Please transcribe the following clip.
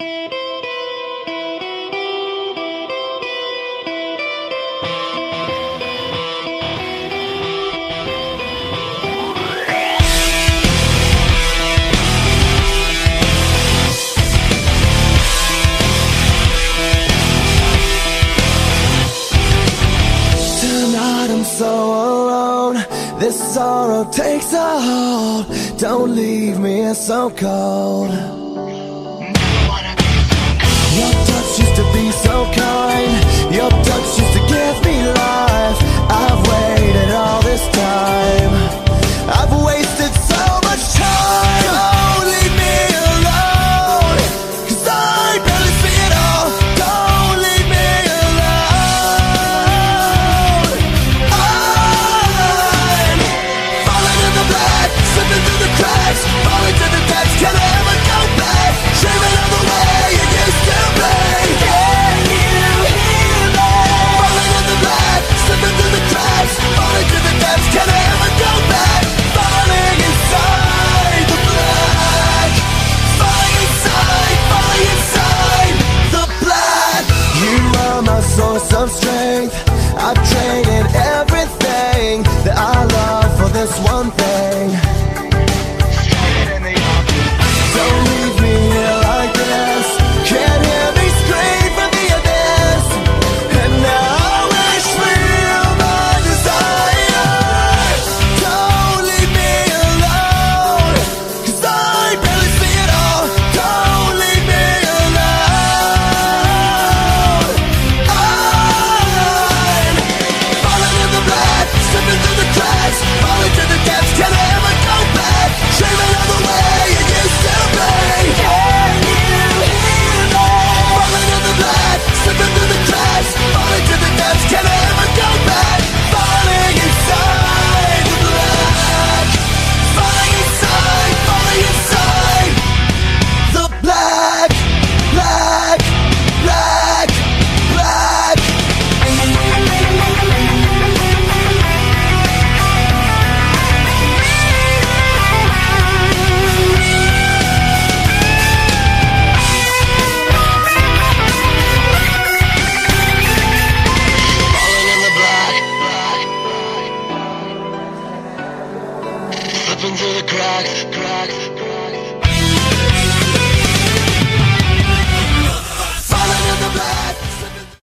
Tonight I'm so alone. This sorrow takes a hold. Don't leave me here so cold. Your touch used to be so kind. Your touch used to give me life. I've waited all this time. I've wasted so much time. Don't leave me alone, 'cause I barely see it all. Don't leave me alone. I'm falling in the black, slipping through the cracks, falling to the depths. Can I ever go back? Dreaming of the way it used to be. Can you hear me? Falling in the black, slipping through the cracks, falling to the depths. Can I ever go back? Falling inside the black, falling inside the black. You are my source of strength. I've traded everything that I love for this one thing. Don't leave me here like this. Can't hear me scream from the abyss. And now I wish for you my desire. Don't leave me alone, 'cause I barely see it all. Don't leave me alone. I'm falling in the black, slipping through the cracks, falling to the depths. Can I ever go back? Dreaming of the way it used to be. Can you hear me? Falling in the black, slipping through the cracks, falling to the depths. Can I ever go back? Falling inside the black, falling inside the black, black, black, black. Falling in the black, slipping through the cracks,